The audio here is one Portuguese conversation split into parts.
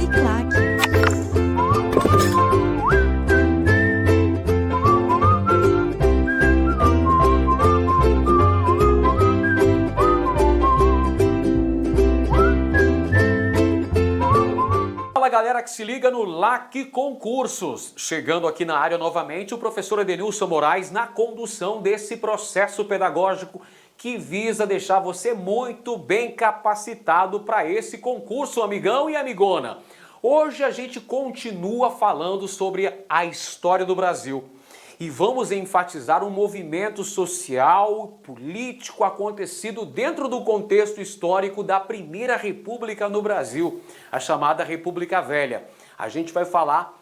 Uniclac. Fala galera que se liga no LAC Concursos. Chegando aqui na área novamente o professor Edenilson Moraes na condução desse processo pedagógico que visa deixar você muito bem capacitado para esse concurso, amigão e amigona. Hoje a gente continua falando sobre a história do Brasil e vamos enfatizar um movimento social, político acontecido dentro do contexto histórico da Primeira República no Brasil, a chamada República Velha. A gente vai falar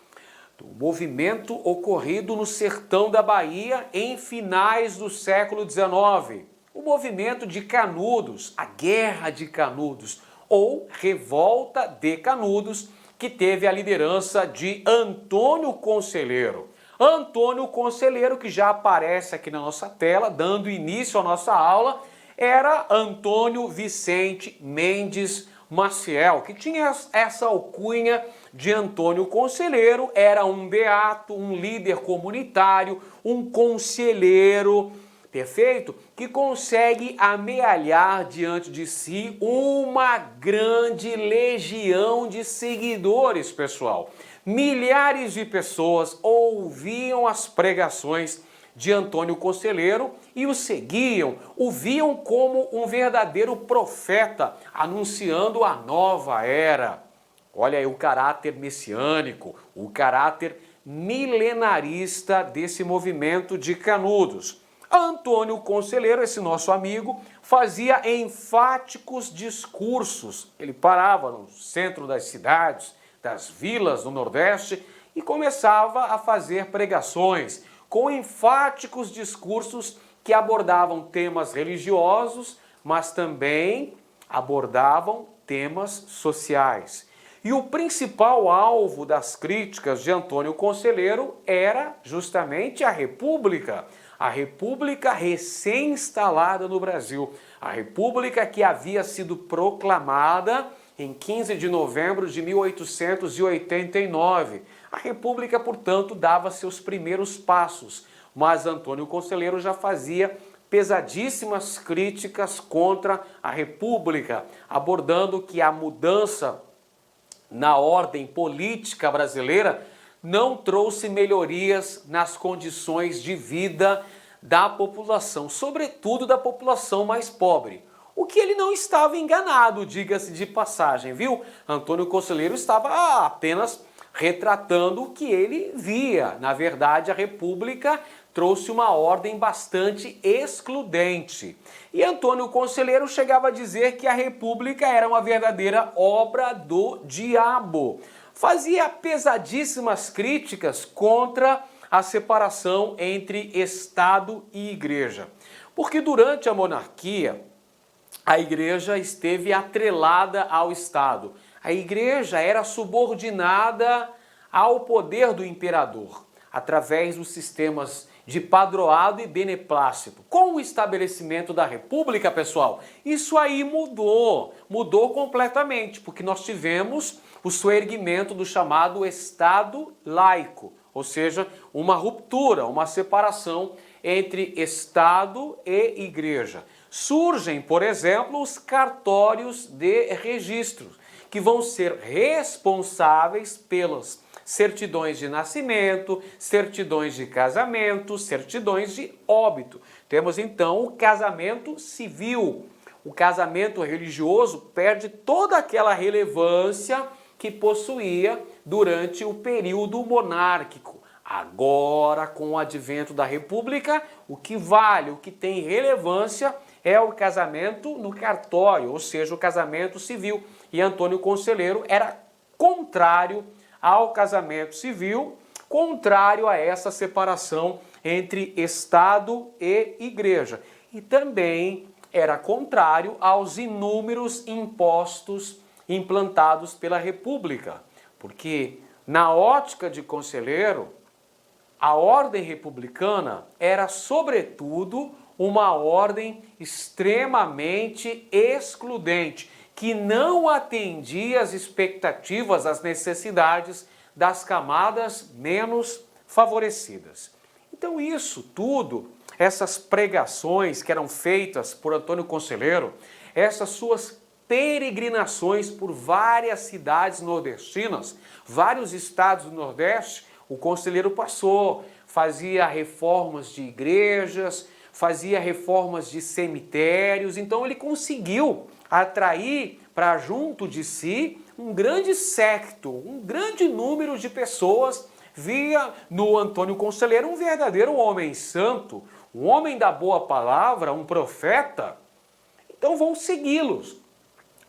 do movimento ocorrido no sertão da Bahia em finais do século XIX. O movimento de Canudos, a Guerra de Canudos, ou Revolta de Canudos, que teve a liderança de Antônio Conselheiro. Antônio Conselheiro, que já aparece aqui na nossa tela, dando início à nossa aula, era Antônio Vicente Mendes Maciel, que tinha essa alcunha de Antônio Conselheiro, era um beato, um líder comunitário, um conselheiro, perfeito? Que consegue amealhar diante de si uma grande legião de seguidores, pessoal. Milhares de pessoas ouviam as pregações de Antônio Conselheiro e o seguiam, o viam como um verdadeiro profeta, anunciando a nova era. Olha aí o caráter messiânico, o caráter milenarista desse movimento de Canudos. Antônio Conselheiro, esse nosso amigo, fazia enfáticos discursos. Ele parava no centro das cidades, das vilas do Nordeste e começava a fazer pregações com enfáticos discursos que abordavam temas religiosos, mas também abordavam temas sociais. E o principal alvo das críticas de Antônio Conselheiro era justamente a República recém-instalada no Brasil, a República que havia sido proclamada em 15 de novembro de 1889. A República, portanto, dava seus primeiros passos, mas Antônio Conselheiro já fazia pesadíssimas críticas contra a República, abordando que a mudança na ordem política brasileira não trouxe melhorias nas condições de vida da população, sobretudo da população mais pobre. O que ele não estava enganado, diga-se de passagem, viu? Antônio Conselheiro estava apenas retratando o que ele via. Na verdade, a República trouxe uma ordem bastante excludente. E Antônio Conselheiro chegava a dizer que a República era uma verdadeira obra do diabo. Fazia pesadíssimas críticas contra a separação entre Estado e Igreja. Porque durante a monarquia, a Igreja esteve atrelada ao Estado. A Igreja era subordinada ao poder do imperador, através dos sistemas de padroado e beneplácito. Com o estabelecimento da República, pessoal, isso aí mudou completamente, porque nós tivemos o soerguimento do chamado Estado laico, ou seja, uma ruptura, uma separação entre Estado e Igreja. Surgem, por exemplo, os cartórios de registro, que vão ser responsáveis pelas certidões de nascimento, certidões de casamento, certidões de óbito. Temos então o casamento civil. O casamento religioso perde toda aquela relevância que possuía durante o período monárquico. Agora, com o advento da República, o que vale, o que tem relevância é o casamento no cartório, ou seja, o casamento civil. E Antônio Conselheiro era contrário ao casamento civil, contrário a essa separação entre Estado e Igreja. E também era contrário aos inúmeros impostos implantados pela República, porque na ótica de Conselheiro, a ordem republicana era, sobretudo, uma ordem extremamente excludente, que não atendia às expectativas, às necessidades das camadas menos favorecidas. Então isso tudo, essas pregações que eram feitas por Antônio Conselheiro, essas suas peregrinações por várias cidades nordestinas, vários estados do Nordeste, o Conselheiro passou, fazia reformas de igrejas, fazia reformas de cemitérios, então ele conseguiu atrair para junto de si um grande séquito, um grande número de pessoas. Via no Antônio Conselheiro um verdadeiro homem santo, um homem da boa palavra, um profeta. Então vão segui-los,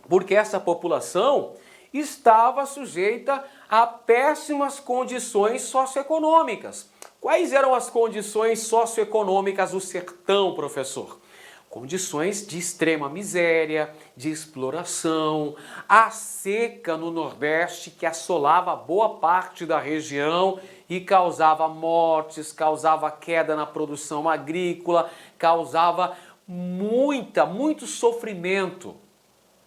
porque essa população estava sujeita a péssimas condições socioeconômicas. Quais eram as condições socioeconômicas do sertão, professor? Condições de extrema miséria, de exploração, a seca no Nordeste que assolava boa parte da região e causava mortes, causava queda na produção agrícola, causava muito sofrimento,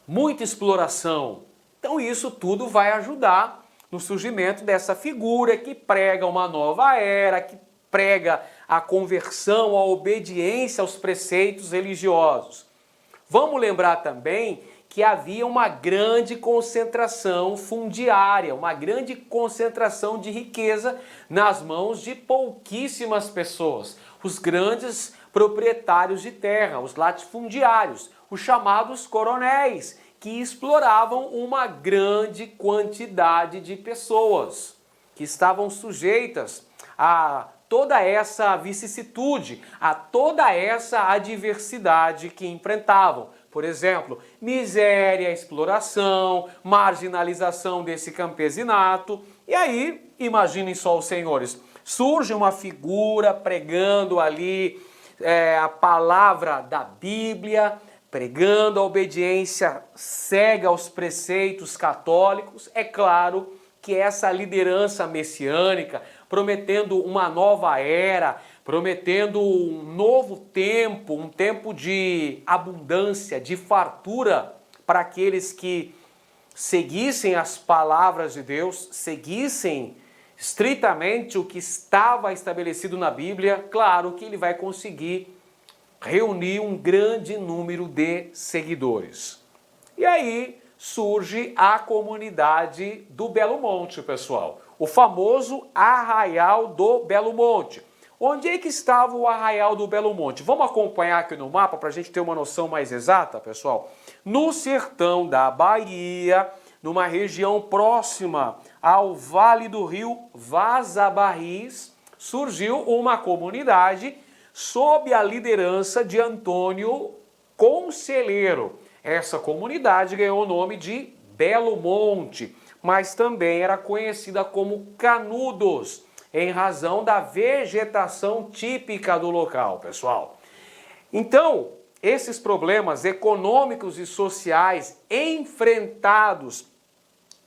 muita exploração. Então isso tudo vai ajudar no surgimento dessa figura que prega uma nova era, que prega a conversão, a obediência aos preceitos religiosos. Vamos lembrar também que havia uma grande concentração fundiária, uma grande concentração de riqueza nas mãos de pouquíssimas pessoas, os grandes proprietários de terra, os latifundiários, os chamados coronéis, que exploravam uma grande quantidade de pessoas, que estavam sujeitas a toda essa vicissitude, a toda essa adversidade que enfrentavam. Por exemplo, miséria, exploração, marginalização desse campesinato. E aí, imaginem só os senhores, surge uma figura pregando ali a palavra da Bíblia, pregando a obediência cega aos preceitos católicos. É claro que essa liderança messiânica, prometendo uma nova era, prometendo um novo tempo, um tempo de abundância, de fartura para aqueles que seguissem as palavras de Deus, seguissem estritamente o que estava estabelecido na Bíblia. Claro que ele vai conseguir reunir um grande número de seguidores. E aí surge a comunidade do Belo Monte, pessoal. O famoso Arraial do Belo Monte. Onde é que estava o Arraial do Belo Monte? Vamos acompanhar aqui no mapa para a gente ter uma noção mais exata, pessoal? No sertão da Bahia, numa região próxima ao Vale do Rio Vaza-Barris, surgiu uma comunidade sob a liderança de Antônio Conselheiro. Essa comunidade ganhou o nome de Belo Monte, mas também era conhecida como Canudos, em razão da vegetação típica do local, pessoal. Então, esses problemas econômicos e sociais enfrentados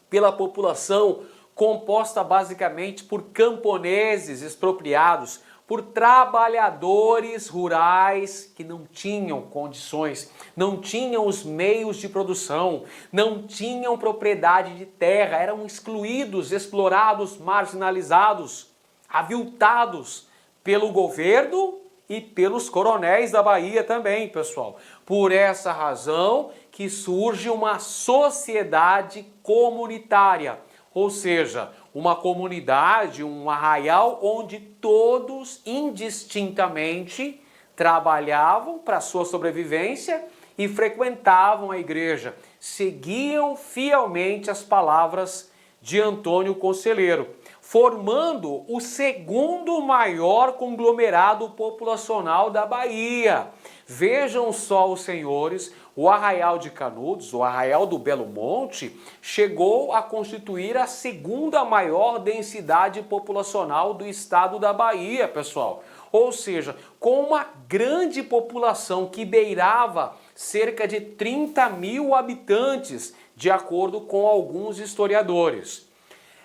pela população, composta basicamente por camponeses expropriados, por trabalhadores rurais que não tinham condições, não tinham os meios de produção, não tinham propriedade de terra, eram excluídos, explorados, marginalizados, aviltados pelo governo e pelos coronéis da Bahia também, pessoal. Por essa razão que surge uma sociedade comunitária, ou seja, uma comunidade, um arraial onde todos indistintamente trabalhavam para sua sobrevivência e frequentavam a igreja, seguiam fielmente as palavras de Antônio Conselheiro, formando o segundo maior conglomerado populacional da Bahia. Vejam só os senhores, o Arraial de Canudos, o Arraial do Belo Monte, chegou a constituir a segunda maior densidade populacional do estado da Bahia, pessoal. Ou seja, com uma grande população que beirava cerca de 30 mil habitantes, de acordo com alguns historiadores.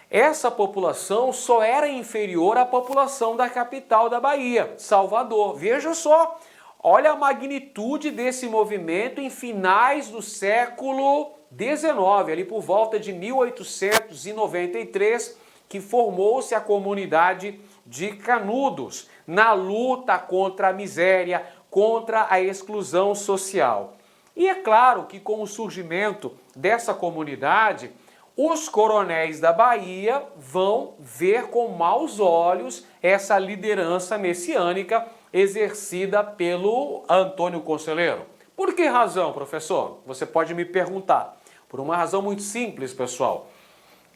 Essa população só era inferior à população da capital da Bahia, Salvador. Veja só, olha a magnitude desse movimento em finais do século XIX, ali por volta de 1893, que formou-se a comunidade de Canudos, na luta contra a miséria, contra a exclusão social. E é claro que com o surgimento dessa comunidade, os coronéis da Bahia vão ver com maus olhos essa liderança messiânica exercida pelo Antônio Conselheiro. Por que razão, professor? Você pode me perguntar. Por uma razão muito simples, pessoal.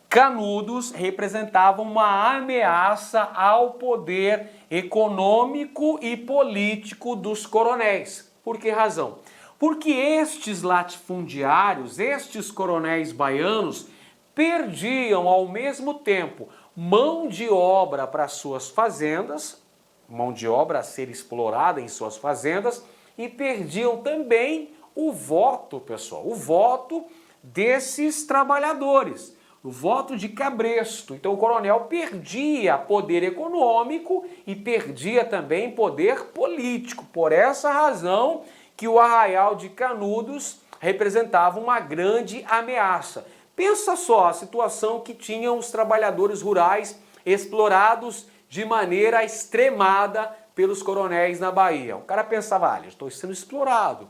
Canudos representavam uma ameaça ao poder econômico e político dos coronéis. Por que razão? Porque estes latifundiários, estes coronéis baianos, perdiam ao mesmo tempo mão de obra para suas fazendas, mão de obra a ser explorada em suas fazendas, e perdiam também o voto, pessoal, o voto desses trabalhadores, o voto de cabresto. Então o coronel perdia poder econômico e perdia também poder político. Por essa razão que o Arraial de Canudos representava uma grande ameaça. Pensa só a situação que tinham os trabalhadores rurais explorados de maneira extremada pelos coronéis na Bahia. O cara pensava, olha, estou sendo explorado,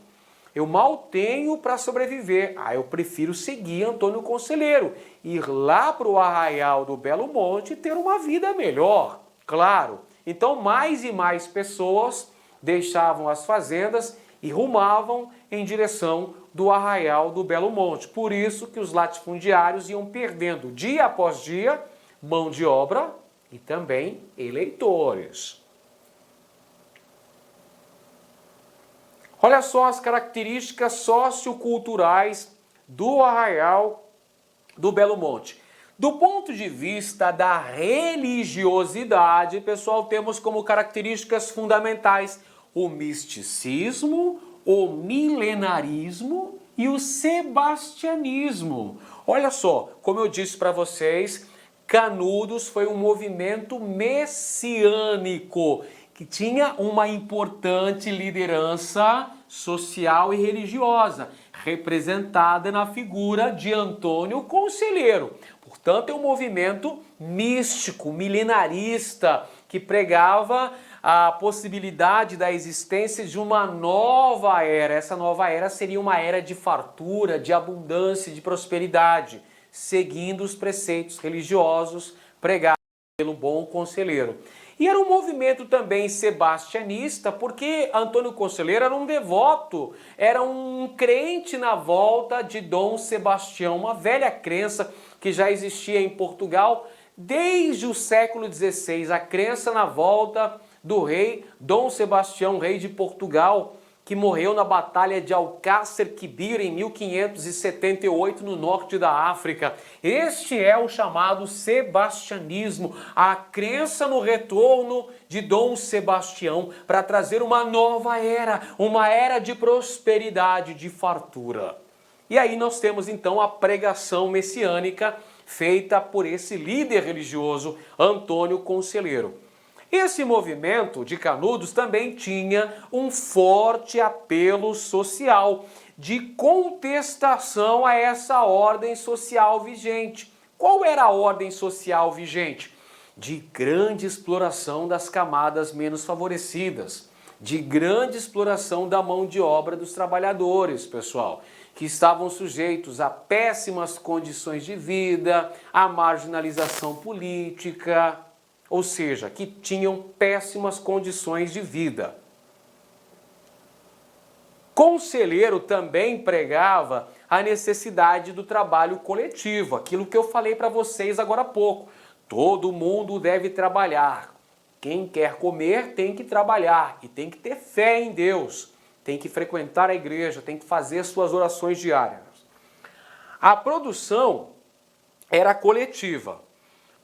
eu mal tenho para sobreviver, eu prefiro seguir Antônio Conselheiro, ir lá para o Arraial do Belo Monte e ter uma vida melhor, claro. Então mais e mais pessoas deixavam as fazendas e rumavam em direção do Arraial do Belo Monte. Por isso que os latifundiários iam perdendo dia após dia mão de obra e também eleitores. Olha só as características socioculturais do Arraial do Belo Monte. Do ponto de vista da religiosidade, pessoal, temos como características fundamentais o misticismo, o milenarismo e o sebastianismo. Olha só, como eu disse para vocês, Canudos foi um movimento messiânico que tinha uma importante liderança social e religiosa, representada na figura de Antônio Conselheiro. Portanto, é um movimento místico, milenarista, que pregava a possibilidade da existência de uma nova era. Essa nova era seria uma era de fartura, de abundância, de prosperidade, seguindo os preceitos religiosos pregados pelo bom conselheiro. E era um movimento também sebastianista, porque Antônio Conselheiro era um devoto, era um crente na volta de Dom Sebastião, uma velha crença que já existia em Portugal desde o século XVI, a crença na volta do rei Dom Sebastião, rei de Portugal, que morreu na Batalha de Alcácer Quibir em 1578 no norte da África. Este é o chamado sebastianismo, a crença no retorno de Dom Sebastião para trazer uma nova era, uma era de prosperidade, de fartura. E aí nós temos então a pregação messiânica feita por esse líder religioso, Antônio Conselheiro. Esse movimento de Canudos também tinha um forte apelo social, de contestação a essa ordem social vigente. Qual era a ordem social vigente? De grande exploração das camadas menos favorecidas, de grande exploração da mão de obra dos trabalhadores, pessoal, que estavam sujeitos a péssimas condições de vida, a marginalização política, ou seja, que tinham péssimas condições de vida. Conselheiro também pregava a necessidade do trabalho coletivo, aquilo que eu falei para vocês agora há pouco. Todo mundo deve trabalhar. Quem quer comer tem que trabalhar e tem que ter fé em Deus, tem que frequentar a igreja, tem que fazer suas orações diárias. A produção era coletiva.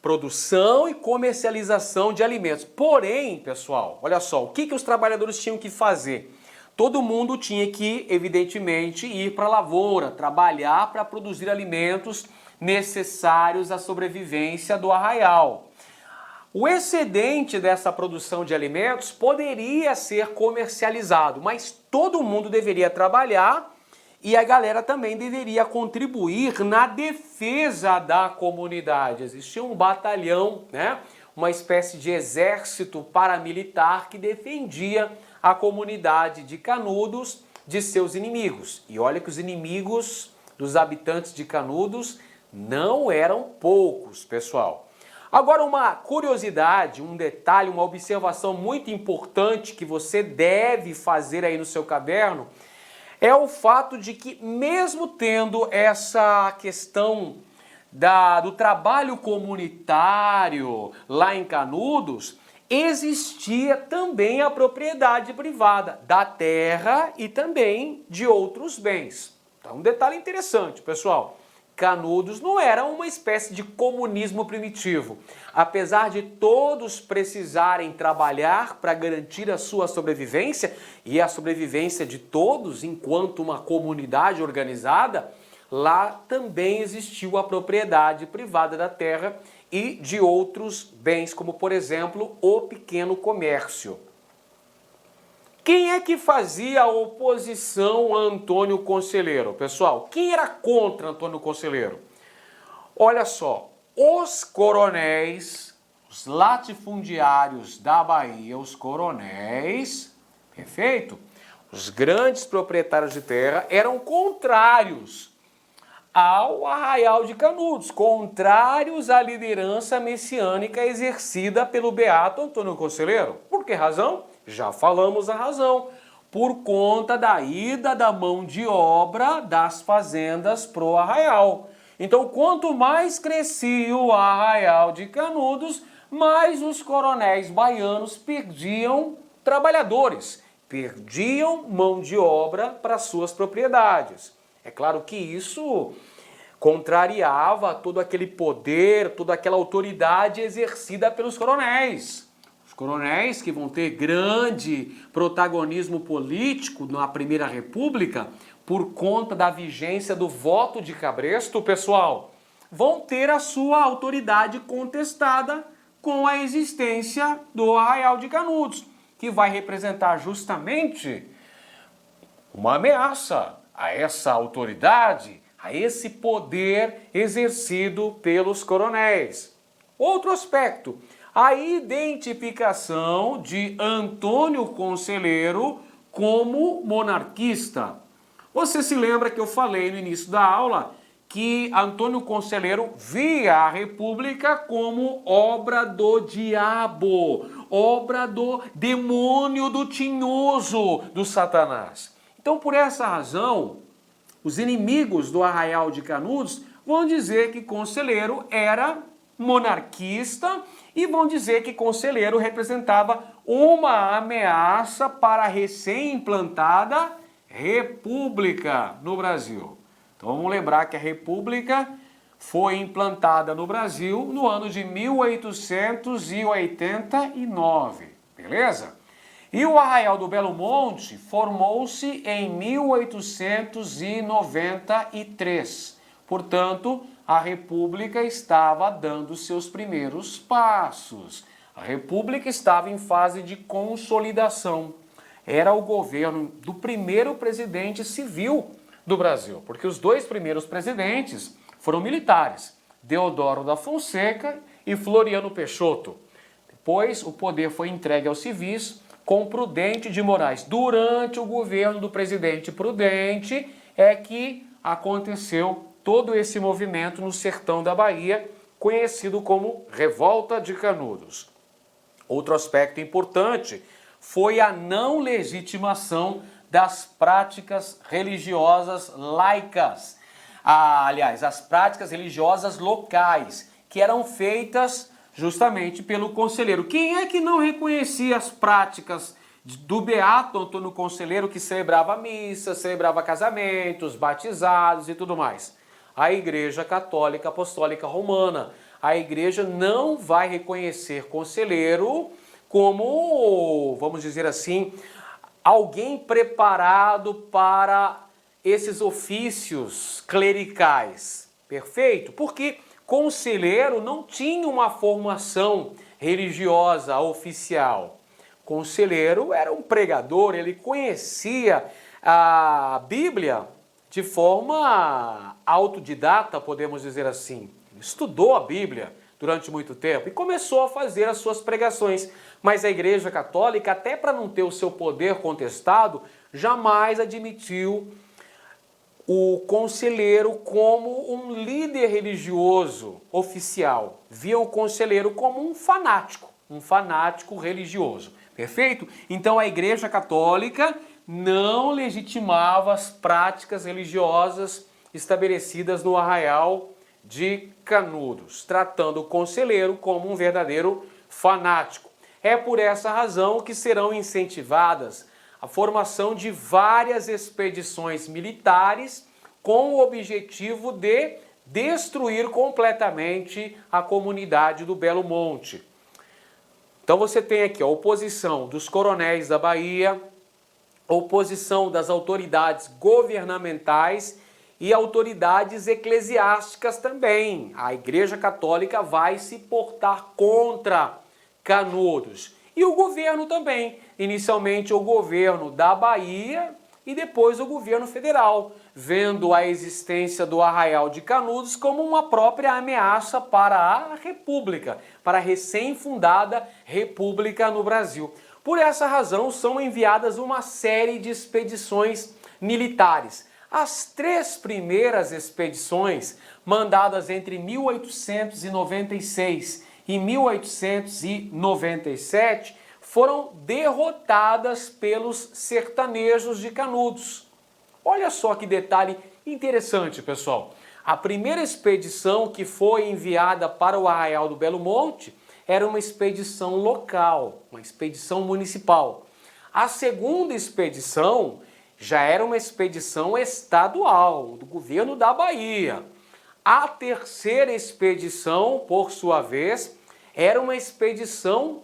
Produção e comercialização de alimentos. Porém, pessoal, olha só, o que os trabalhadores tinham que fazer? Todo mundo tinha que, evidentemente, ir para a lavoura, trabalhar para produzir alimentos necessários à sobrevivência do arraial. O excedente dessa produção de alimentos poderia ser comercializado, mas todo mundo deveria trabalhar e a galera também deveria contribuir na defesa da comunidade. Existia um batalhão, né? Uma espécie de exército paramilitar que defendia a comunidade de Canudos de seus inimigos. E olha que os inimigos dos habitantes de Canudos não eram poucos, pessoal. Agora, uma curiosidade, um detalhe, uma observação muito importante que você deve fazer aí no seu caderno é o fato de que, mesmo tendo essa questão do trabalho comunitário lá em Canudos, existia também a propriedade privada da terra e também de outros bens. Então, um detalhe interessante, pessoal. Canudos não era uma espécie de comunismo primitivo. Apesar de todos precisarem trabalhar para garantir a sua sobrevivência e a sobrevivência de todos enquanto uma comunidade organizada, lá também existiu a propriedade privada da terra e de outros bens, como por exemplo o pequeno comércio. Quem é que fazia a oposição a Antônio Conselheiro, pessoal? Quem era contra Antônio Conselheiro? Olha só, os coronéis, os latifundiários da Bahia, os coronéis, perfeito? Os grandes proprietários de terra eram contrários ao Arraial de Canudos, contrários à liderança messiânica exercida pelo beato Antônio Conselheiro. Por que razão? Já falamos a razão. Por conta da ida da mão de obra das fazendas pro Arraial. Então, quanto mais crescia o Arraial de Canudos, mais os coronéis baianos perdiam trabalhadores, perdiam mão de obra para suas propriedades. É claro que isso contrariava todo aquele poder, toda aquela autoridade exercida pelos coronéis. Os coronéis que vão ter grande protagonismo político na Primeira República, por conta da vigência do voto de Cabresto, pessoal, vão ter a sua autoridade contestada com a existência do Arraial de Canudos, que vai representar justamente uma ameaça a essa autoridade, a esse poder exercido pelos coronéis. Outro aspecto, a identificação de Antônio Conselheiro como monarquista. Você se lembra que eu falei no início da aula que Antônio Conselheiro via a República como obra do diabo, obra do demônio do tinhoso, do Satanás. Então, por essa razão, os inimigos do Arraial de Canudos vão dizer que Conselheiro era monarquista e vão dizer que Conselheiro representava uma ameaça para a recém-implantada República no Brasil. Então vamos lembrar que a República foi implantada no Brasil no ano de 1889, beleza? E o Arraial do Belo Monte formou-se em 1893. Portanto, a República estava dando seus primeiros passos. A República estava em fase de consolidação. Era o governo do primeiro presidente civil do Brasil, porque os dois primeiros presidentes foram militares, Deodoro da Fonseca e Floriano Peixoto. Depois, o poder foi entregue aos civis com Prudente de Moraes. Durante o governo do presidente Prudente é que aconteceu todo esse movimento no sertão da Bahia, conhecido como Revolta de Canudos. Outro aspecto importante foi a não legitimação das práticas religiosas laicas. Aliás, as práticas religiosas locais, que eram feitas justamente pelo conselheiro. Quem é que não reconhecia as práticas do beato Antônio Conselheiro, que celebrava missa, celebrava casamentos, batizados e tudo mais? A Igreja Católica Apostólica Romana. A Igreja não vai reconhecer conselheiro como, vamos dizer assim, alguém preparado para esses ofícios clericais. Perfeito? Porque conselheiro não tinha uma formação religiosa oficial. Conselheiro era um pregador, ele conhecia a Bíblia de forma autodidata, podemos dizer assim. Estudou a Bíblia durante muito tempo e começou a fazer as suas pregações. Mas a Igreja Católica, até para não ter o seu poder contestado, jamais admitiu o conselheiro como um líder religioso oficial. Via o conselheiro como um fanático religioso. Perfeito? Então a Igreja Católica não legitimava as práticas religiosas estabelecidas no Arraial de Canudos, tratando o conselheiro como um verdadeiro fanático. É por essa razão que serão incentivadas a formação de várias expedições militares com o objetivo de destruir completamente a comunidade do Belo Monte. Então você tem aqui a oposição dos coronéis da Bahia, oposição das autoridades governamentais e autoridades eclesiásticas também. A Igreja Católica vai se portar contra Canudos. E o governo também. Inicialmente o governo da Bahia e depois o governo federal, vendo a existência do Arraial de Canudos como uma própria ameaça para a República, para a recém-fundada República no Brasil. Por essa razão, são enviadas uma série de expedições militares. As 3 primeiras expedições, mandadas entre 1896 e 1897, foram derrotadas pelos sertanejos de Canudos. Olha só que detalhe interessante, pessoal. A primeira expedição que foi enviada para o Arraial do Belo Monte era uma expedição local, uma expedição municipal. A segunda expedição já era uma expedição estadual, do governo da Bahia. A terceira expedição, por sua vez, era uma expedição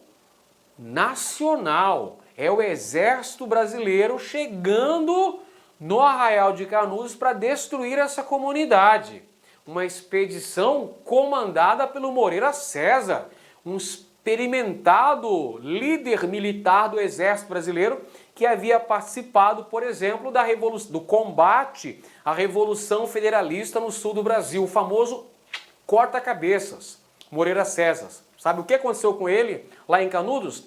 nacional. É o Exército Brasileiro chegando no Arraial de Canudos para destruir essa comunidade. Uma expedição comandada pelo Moreira César, um experimentado líder militar do Exército Brasileiro que havia participado, por exemplo, do combate à Revolução Federalista no sul do Brasil, o famoso corta-cabeças, Moreira César. Sabe o que aconteceu com ele lá em Canudos?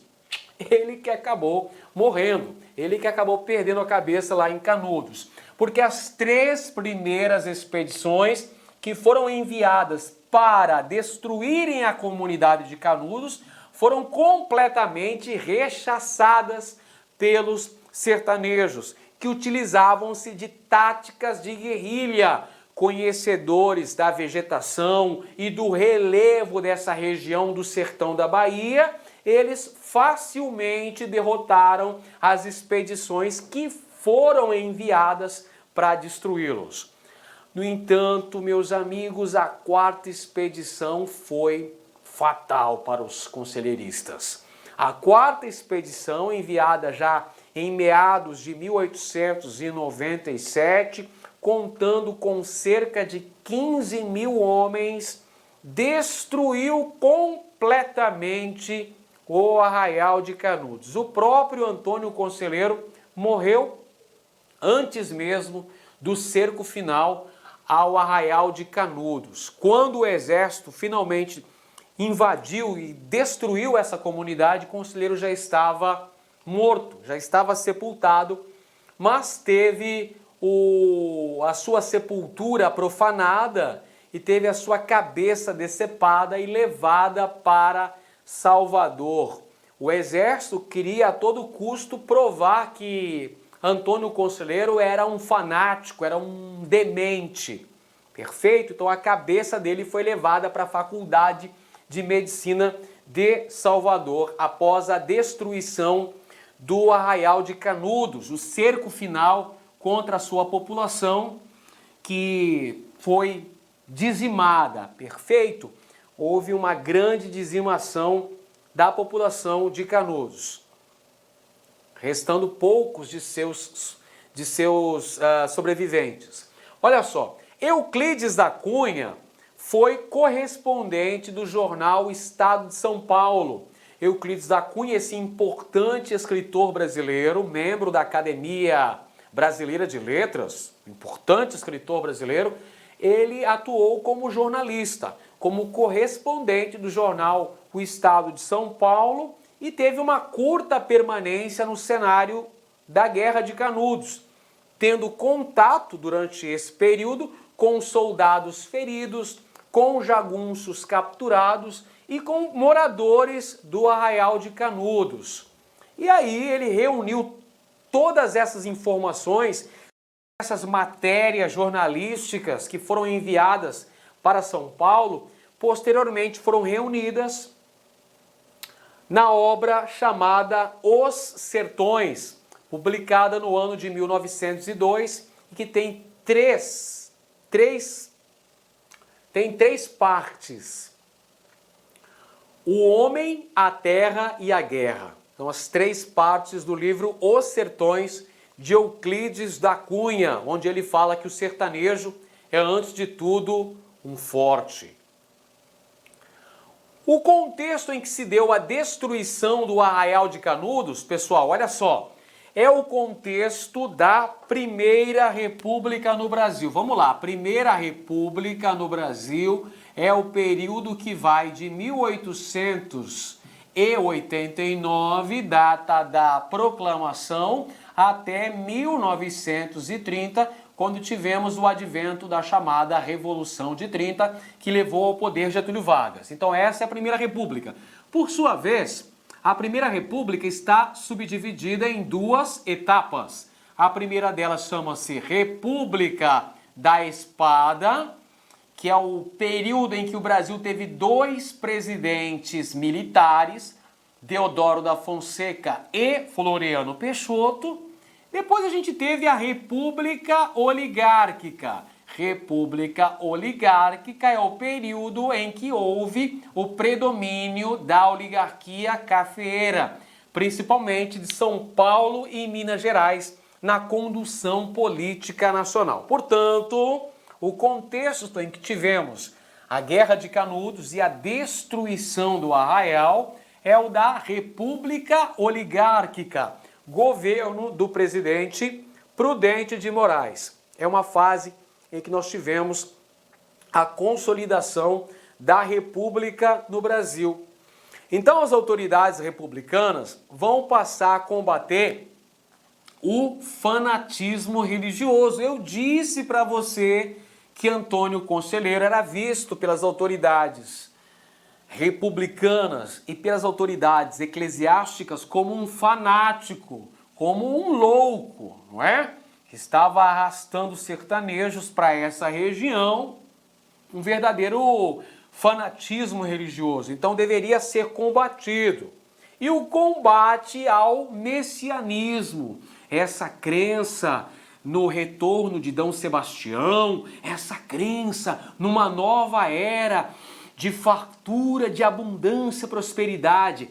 Ele que acabou morrendo, ele que acabou perdendo a cabeça lá em Canudos. Porque as 3 primeiras expedições que foram enviadas para destruírem a comunidade de Canudos foram completamente rechaçadas pelos sertanejos, que utilizavam-se de táticas de guerrilha. Conhecedores da vegetação e do relevo dessa região do sertão da Bahia, eles facilmente derrotaram as expedições que foram enviadas para destruí-los. No entanto, meus amigos, a 4ª expedição foi fatal para os conselheiristas. A 4ª expedição, enviada já em meados de 1897, contando com cerca de 15 mil homens, destruiu completamente o Arraial de Canudos. O próprio Antônio Conselheiro morreu antes mesmo do cerco final ao Arraial de Canudos. Quando o exército finalmente invadiu e destruiu essa comunidade, o Conselheiro já estava morto, já estava sepultado, mas teve a sua sepultura profanada e teve a sua cabeça decepada e levada para Salvador. O exército queria a todo custo provar que Antônio Conselheiro era um fanático, era um demente. Perfeito? Então a cabeça dele foi levada para a Faculdade de Medicina de Salvador após a destruição do Arraial de Canudos, o cerco final contra a sua população que foi dizimada. Perfeito? Houve uma grande dizimação da população de Canudos, restando poucos de seus sobreviventes. Olha só, Euclides da Cunha foi correspondente do jornal Estado de São Paulo. Euclides da Cunha, esse importante escritor brasileiro, membro da Academia brasileira de letras, importante escritor brasileiro, ele atuou como jornalista, como correspondente do jornal O Estado de São Paulo e teve uma curta permanência no cenário da Guerra de Canudos, tendo contato durante esse período com soldados feridos, com jagunços capturados e com moradores do Arraial de Canudos. E aí ele reuniu todas essas informações, essas matérias jornalísticas que foram enviadas para São Paulo, posteriormente foram reunidas na obra chamada Os Sertões, publicada no ano de 1902, e que tem três partes: o homem, a terra e a guerra. São as três partes do livro Os Sertões, de Euclides da Cunha, onde ele fala que o sertanejo é, antes de tudo, um forte. O contexto em que se deu a destruição do Arraial de Canudos, pessoal, olha só, é o contexto da Primeira República no Brasil. Vamos lá, Primeira República no Brasil é o período que vai de 1889, data da proclamação, até 1930, quando tivemos o advento da chamada Revolução de 30, que levou ao poder Getúlio Vargas. Então essa é a Primeira República. Por sua vez, a Primeira República está subdividida em duas etapas. A primeira delas chama-se República da Espada, que é o período em que o Brasil teve dois presidentes militares, Deodoro da Fonseca e Floriano Peixoto. Depois a gente teve a República Oligárquica. República Oligárquica é o período em que houve o predomínio da oligarquia cafeeira, principalmente de São Paulo e Minas Gerais, na condução política nacional. Portanto, o contexto em que tivemos a Guerra de Canudos e a destruição do Arraial é o da República Oligárquica, governo do presidente Prudente de Moraes. É uma fase em que nós tivemos a consolidação da República no Brasil. Então as autoridades republicanas vão passar a combater o fanatismo religioso. Eu disse para você que Antônio Conselheiro era visto pelas autoridades republicanas e pelas autoridades eclesiásticas como um fanático, como um louco, não é? Que estava arrastando sertanejos para essa região, um verdadeiro fanatismo religioso. Então deveria ser combatido. E o combate ao messianismo, essa crença no retorno de D. Sebastião, essa crença numa nova era de fartura, de abundância, prosperidade.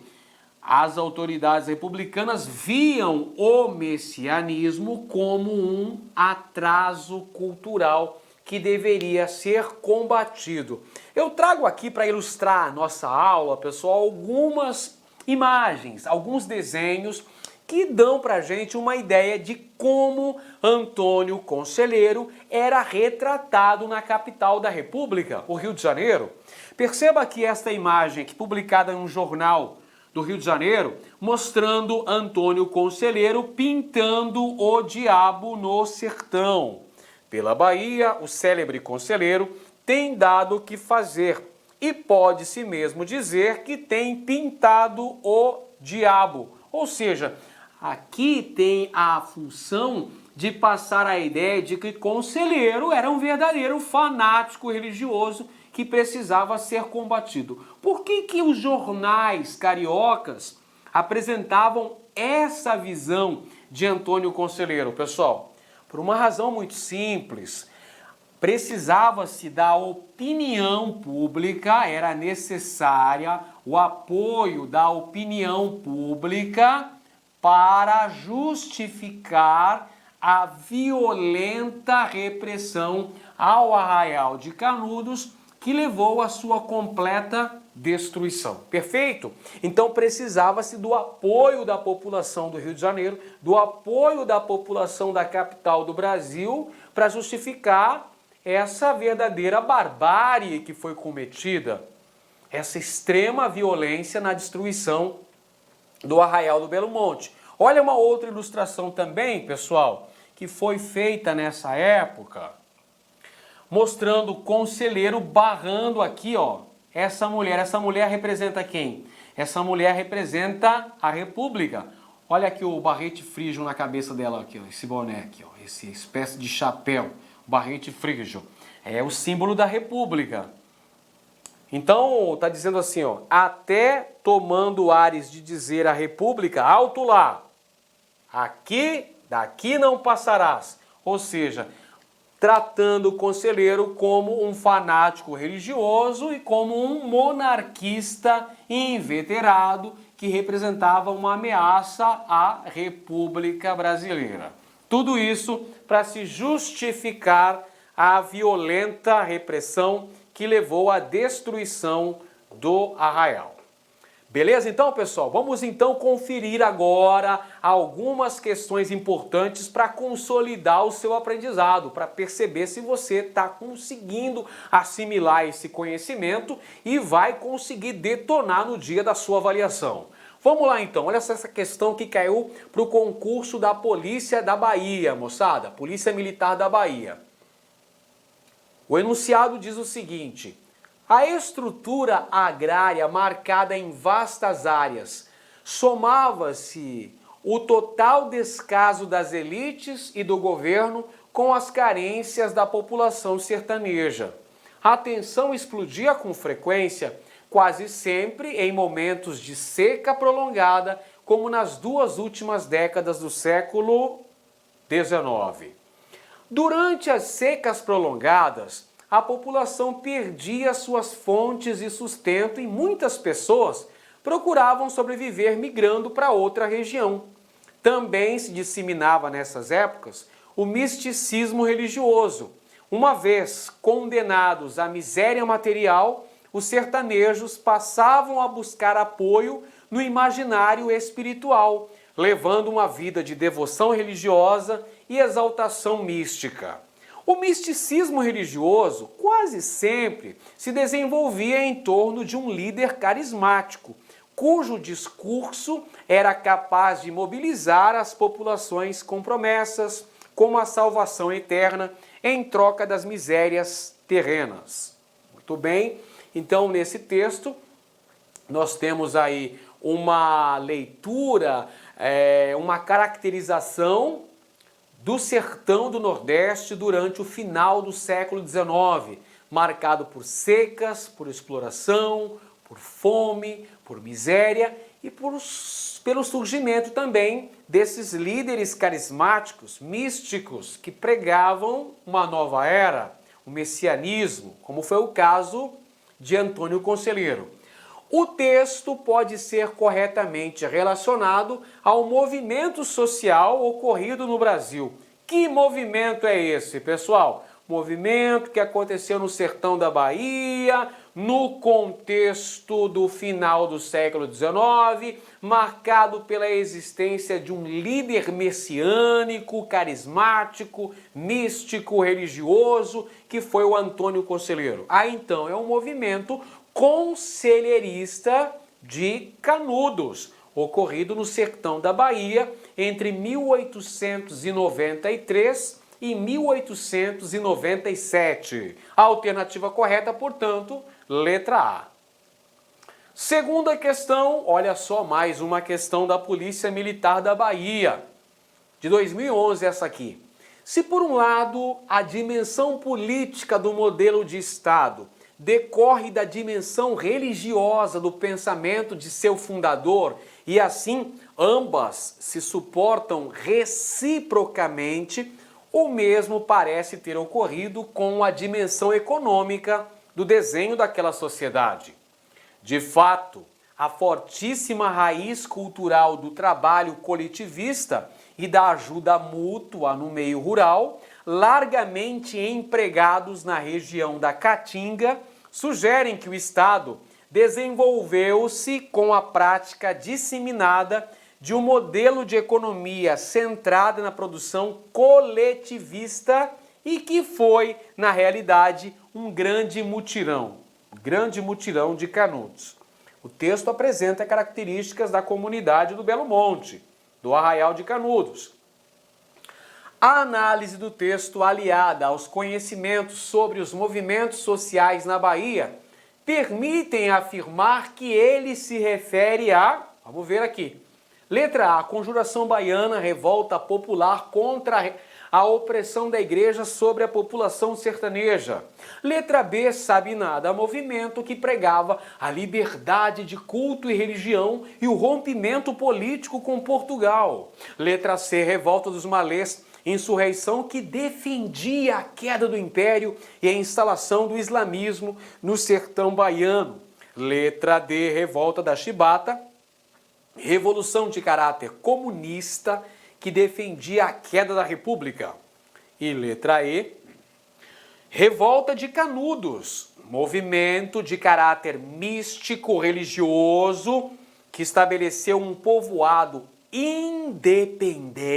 As autoridades republicanas viam o messianismo como um atraso cultural que deveria ser combatido. Eu trago aqui para ilustrar a nossa aula, pessoal, algumas imagens, alguns desenhos que dão para a gente uma ideia de como Antônio Conselheiro era retratado na capital da República, o Rio de Janeiro. Perceba que esta imagem aqui, publicada em um jornal do Rio de Janeiro, mostrando Antônio Conselheiro pintando o diabo no sertão. Pela Bahia, o célebre Conselheiro tem dado o que fazer e pode-se mesmo dizer que tem pintado o diabo. Ou seja, aqui tem a função de passar a ideia de que Conselheiro era um verdadeiro fanático religioso que precisava ser combatido. Por que os jornais cariocas apresentavam essa visão de Antônio Conselheiro, pessoal? Por uma razão muito simples. Precisava-se da opinião pública, era necessária o apoio da opinião pública para justificar a violenta repressão ao Arraial de Canudos, que levou à sua completa destruição. Perfeito? Então precisava-se do apoio da população do Rio de Janeiro, do apoio da população da capital do Brasil, para justificar essa verdadeira barbárie que foi cometida, essa extrema violência na destruição do Arraial do Belo Monte. Olha uma outra ilustração também, pessoal, que foi feita nessa época, mostrando o conselheiro barrando aqui, ó, essa mulher. Essa mulher representa quem? Essa mulher representa a República. Olha aqui o barrete frígio na cabeça dela, aqui, ó, esse boné aqui, ó, esse espécie de chapéu, barrete frígio. É o símbolo da República. Então, tá dizendo assim, ó, até tomando ares de dizer à República, alto lá, aqui, daqui não passarás. Ou seja, tratando o conselheiro como um fanático religioso e como um monarquista inveterado que representava uma ameaça à República Brasileira. Tudo isso para se justificar a violenta repressão que levou à destruição do Arraial. Beleza? Então, pessoal, vamos então conferir agora algumas questões importantes para consolidar o seu aprendizado, para perceber se você está conseguindo assimilar esse conhecimento e vai conseguir detonar no dia da sua avaliação. Vamos lá então, olha essa questão que caiu para o concurso da Polícia da Bahia, moçada, Polícia Militar da Bahia. O enunciado diz o seguinte: a estrutura agrária marcada em vastas áreas somava-se o total descaso das elites e do governo com as carências da população sertaneja. A tensão explodia com frequência, quase sempre em momentos de seca prolongada, como nas duas últimas décadas do século XIX. Durante as secas prolongadas, a população perdia suas fontes de sustento e muitas pessoas procuravam sobreviver migrando para outra região. Também se disseminava nessas épocas o misticismo religioso. Uma vez condenados à miséria material, os sertanejos passavam a buscar apoio no imaginário espiritual, levando uma vida de devoção religiosa e exaltação mística. O misticismo religioso quase sempre se desenvolvia em torno de um líder carismático, cujo discurso era capaz de mobilizar as populações com promessas, como a salvação eterna, em troca das misérias terrenas. Muito bem, então nesse texto nós temos aí uma leitura, uma caracterização do sertão do Nordeste durante o final do século XIX, marcado por secas, por exploração, por fome, por miséria e pelo surgimento também desses líderes carismáticos, místicos, que pregavam uma nova era, o messianismo, como foi o caso de Antônio Conselheiro. O texto pode ser corretamente relacionado ao movimento social ocorrido no Brasil. Que movimento é esse, pessoal? Movimento que aconteceu no sertão da Bahia, no contexto do final do século XIX, marcado pela existência de um líder messiânico, carismático, místico, religioso, que foi o Antônio Conselheiro. Então, é um movimento conselheirista de Canudos, ocorrido no sertão da Bahia entre 1893 e 1897. A alternativa correta, portanto, letra A. Segunda questão, olha só, mais uma questão da Polícia Militar da Bahia, de 2011 essa aqui. Se por um lado a dimensão política do modelo de Estado decorre da dimensão religiosa do pensamento de seu fundador e assim ambas se suportam reciprocamente, o mesmo parece ter ocorrido com a dimensão econômica do desenho daquela sociedade. De fato, a fortíssima raiz cultural do trabalho coletivista e da ajuda mútua no meio rural, largamente empregados na região da Caatinga, sugerem que o Estado desenvolveu-se com a prática disseminada de um modelo de economia centrada na produção coletivista e que foi, na realidade, um grande mutirão de Canudos. O texto apresenta características da comunidade do Belo Monte, do Arraial de Canudos. A análise do texto, aliada aos conhecimentos sobre os movimentos sociais na Bahia, permitem afirmar que ele se refere a, vamos ver aqui, letra A, Conjuração Baiana, revolta popular contra a opressão da igreja sobre a população sertaneja. Letra B, Sabe Nada, movimento que pregava a liberdade de culto e religião e o rompimento político com Portugal. Letra C, Revolta dos Malês, insurreição que defendia a queda do império e a instalação do islamismo no sertão baiano. Letra D, Revolta da Chibata, revolução de caráter comunista que defendia a queda da República. E letra E, Revolta de Canudos, movimento de caráter místico religioso que estabeleceu um povoado independente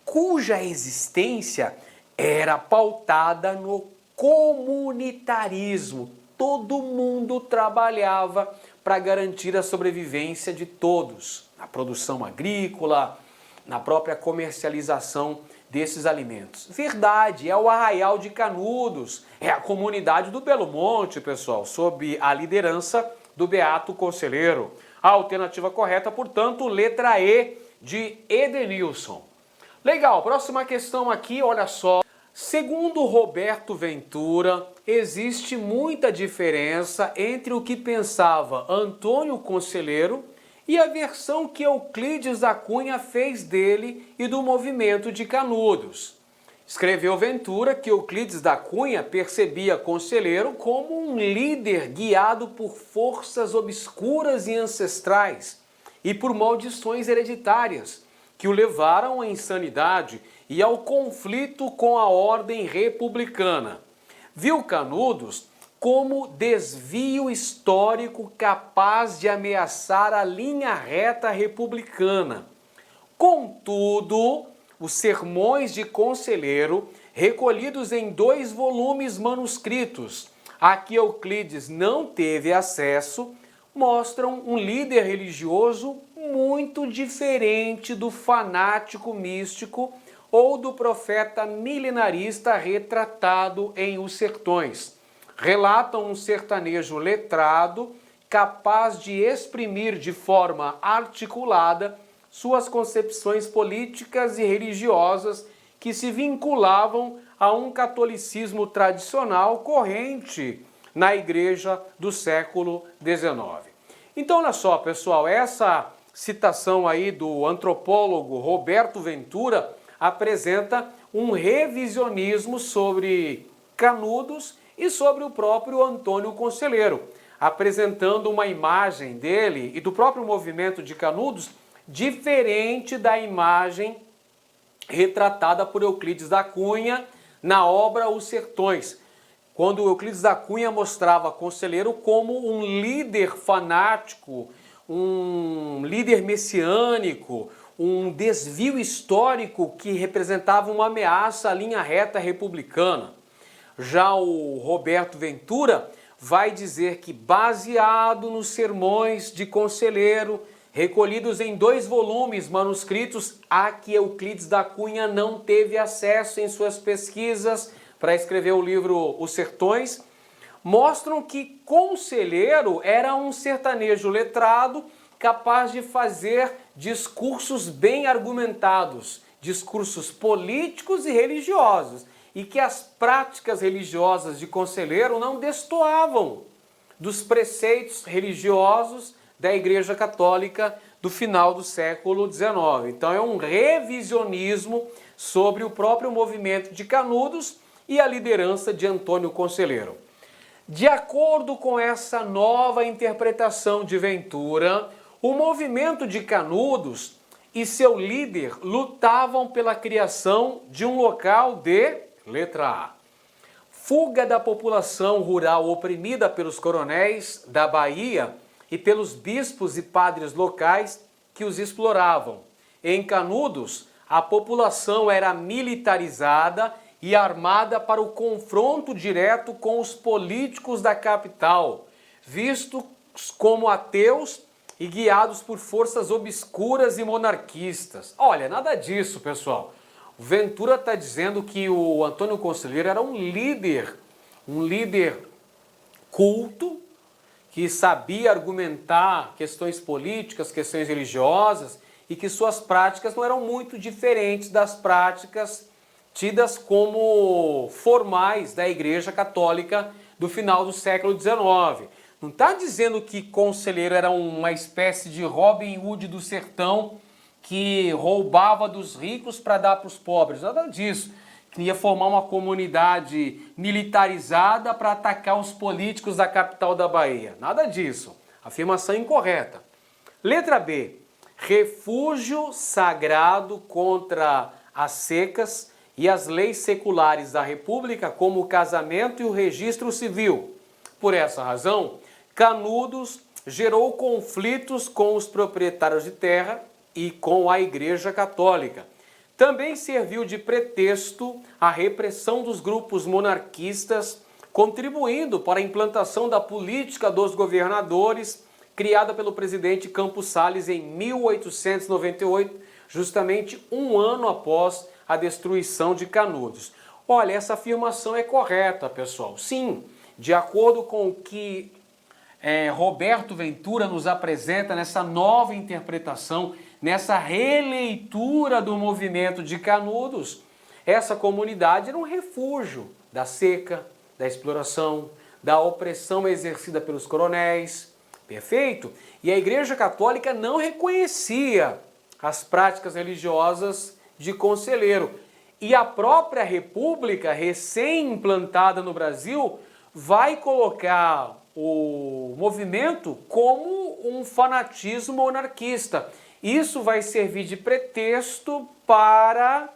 cuja existência era pautada no comunitarismo. Todo mundo trabalhava para garantir a sobrevivência de todos, na produção agrícola, na própria comercialização desses alimentos. Verdade, é o Arraial de Canudos, é a comunidade do Belo Monte, pessoal, sob a liderança do Beato Conselheiro. A alternativa correta, portanto, letra E de Edenilson. Legal, próxima questão aqui, olha só. Segundo Roberto Ventura, existe muita diferença entre o que pensava Antônio Conselheiro e a versão que Euclides da Cunha fez dele e do movimento de Canudos. Escreveu Ventura que Euclides da Cunha percebia Conselheiro como um líder guiado por forças obscuras e ancestrais e por maldições hereditárias que o levaram à insanidade e ao conflito com a ordem republicana. Viu Canudos como desvio histórico capaz de ameaçar a linha reta republicana. Contudo, os sermões de Conselheiro, recolhidos em 2 volumes manuscritos, a que Euclides não teve acesso, mostram um líder religioso muito diferente do fanático místico ou do profeta milenarista retratado em Os Sertões. Relatam um sertanejo letrado, capaz de exprimir de forma articulada suas concepções políticas e religiosas que se vinculavam a um catolicismo tradicional corrente na igreja do século XIX. Então, olha só, pessoal, essa citação aí do antropólogo Roberto Ventura apresenta um revisionismo sobre Canudos e sobre o próprio Antônio Conselheiro, apresentando uma imagem dele e do próprio movimento de Canudos diferente da imagem retratada por Euclides da Cunha na obra Os Sertões, quando Euclides da Cunha mostrava Conselheiro como um líder fanático, um líder messiânico, um desvio histórico que representava uma ameaça à linha reta republicana. Já o Roberto Ventura vai dizer que, baseado nos sermões de Conselheiro, recolhidos em 2 volumes manuscritos a que Euclides da Cunha não teve acesso em suas pesquisas para escrever o livro Os Sertões, mostram que Conselheiro era um sertanejo letrado capaz de fazer discursos bem argumentados, discursos políticos e religiosos, e que as práticas religiosas de Conselheiro não destoavam dos preceitos religiosos da Igreja Católica do final do século XIX. Então é um revisionismo sobre o próprio movimento de Canudos e a liderança de Antônio Conselheiro. De acordo com essa nova interpretação de Ventura, o movimento de Canudos e seu líder lutavam pela criação de um local de, letra A, fuga da população rural oprimida pelos coronéis da Bahia e pelos bispos e padres locais que os exploravam. Em Canudos, a população era militarizada e armada para o confronto direto com os políticos da capital, vistos como ateus e guiados por forças obscuras e monarquistas. Olha, nada disso, pessoal. O Ventura está dizendo que o Antônio Conselheiro era um líder culto, que sabia argumentar questões políticas, questões religiosas, e que suas práticas não eram muito diferentes das práticas tidas como formais da Igreja Católica do final do século XIX. Não está dizendo que Conselheiro era uma espécie de Robin Hood do sertão que roubava dos ricos para dar para os pobres, nada disso. Queria formar uma comunidade militarizada para atacar os políticos da capital da Bahia. Nada disso. Afirmação incorreta. Letra B. Refúgio sagrado contra as secas e as leis seculares da República, como o casamento e o registro civil. Por essa razão, Canudos gerou conflitos com os proprietários de terra e com a Igreja Católica. Também serviu de pretexto à repressão dos grupos monarquistas, contribuindo para a implantação da política dos governadores, criada pelo presidente Campos Salles em 1898, justamente um ano após a destruição de Canudos. Olha, essa afirmação é correta, pessoal. Sim, de acordo com o que Roberto Ventura nos apresenta nessa nova interpretação, nessa releitura do movimento de Canudos, essa comunidade era um refúgio da seca, da exploração, da opressão exercida pelos coronéis, perfeito? E a Igreja Católica não reconhecia as práticas religiosas de Conselheiro. E a própria República, recém-implantada no Brasil, vai colocar o movimento como um fanatismo monarquista. Isso vai servir de pretexto para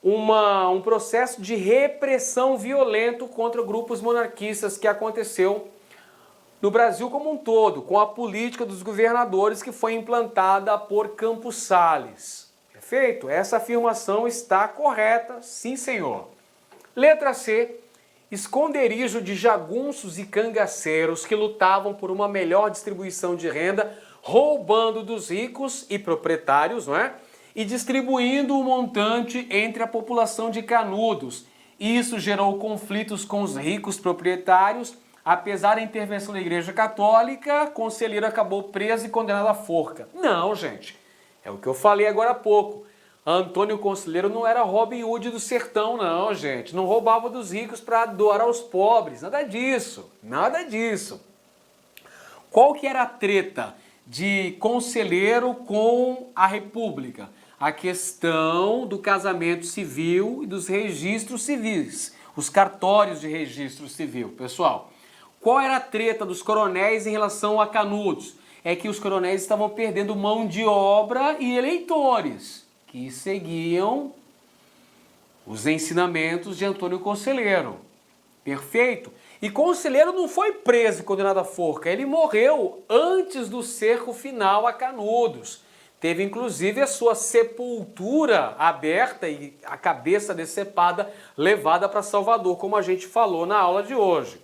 um processo de repressão violento contra grupos monarquistas que aconteceu no Brasil como um todo, com a política dos governadores que foi implantada por Campos Salles. Perfeito? Essa afirmação está correta, sim senhor. Letra C. Esconderijo de jagunços e cangaceiros que lutavam por uma melhor distribuição de renda, roubando dos ricos e proprietários, não é? E distribuindo o montante entre a população de Canudos. Isso gerou conflitos com os ricos proprietários. Apesar da intervenção da Igreja Católica, Conselheiro acabou preso e condenado à forca. Não, gente. É o que eu falei agora há pouco. Antônio Conselheiro não era Robin Hood do sertão, não, gente. Não roubava dos ricos para doar aos pobres. Nada disso. Nada disso. Qual que era a treta de Conselheiro com a República? A questão do casamento civil e dos registros civis. Os cartórios de registro civil, pessoal. Qual era a treta dos coronéis em relação a Canudos? É que os coronéis estavam perdendo mão de obra e eleitores que seguiam os ensinamentos de Antônio Conselheiro. Perfeito? E Conselheiro não foi preso e condenado à forca, ele morreu antes do cerco final a Canudos. Teve inclusive a sua sepultura aberta e a cabeça decepada levada para Salvador, como a gente falou na aula de hoje.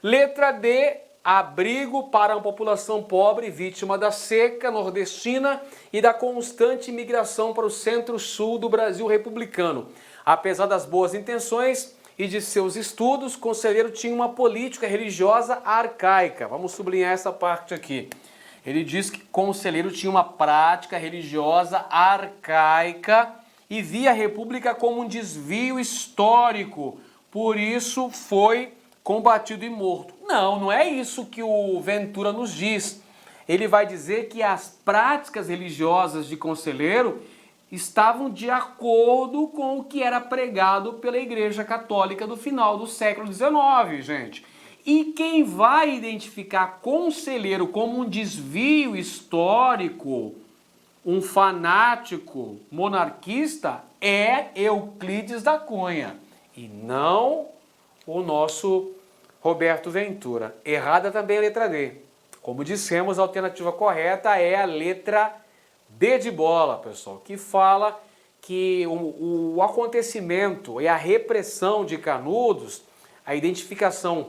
Letra D, abrigo para uma população pobre vítima da seca nordestina e da constante imigração para o centro-sul do Brasil republicano. Apesar das boas intenções e de seus estudos, Conselheiro tinha uma política religiosa arcaica. Vamos sublinhar essa parte aqui. Ele diz que Conselheiro tinha uma prática religiosa arcaica e via a República como um desvio histórico. Por isso foi combatido e morto. Não, não é isso que o Ventura nos diz. Ele vai dizer que as práticas religiosas de Conselheiro estavam de acordo com o que era pregado pela Igreja Católica do final do século XIX, gente. E quem vai identificar Conselheiro como um desvio histórico, um fanático monarquista, é Euclides da Cunha. e não o nosso Roberto Ventura. Errada também a letra D. Como dissemos, a alternativa correta é a letra D de bola, pessoal, que fala que o acontecimento e a repressão de Canudos, a identificação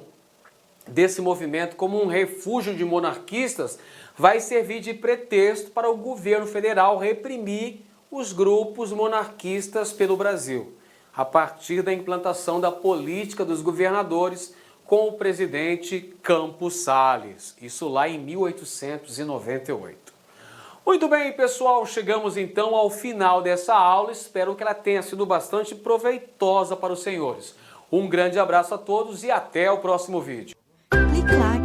desse movimento como um refúgio de monarquistas, vai servir de pretexto para o governo federal reprimir os grupos monarquistas pelo Brasil, a partir da implantação da política dos governadores com o presidente Campos Salles, isso lá em 1898. Muito bem, pessoal, chegamos então ao final dessa aula, espero que ela tenha sido bastante proveitosa para os senhores. Um grande abraço a todos e até o próximo vídeo. Clique lá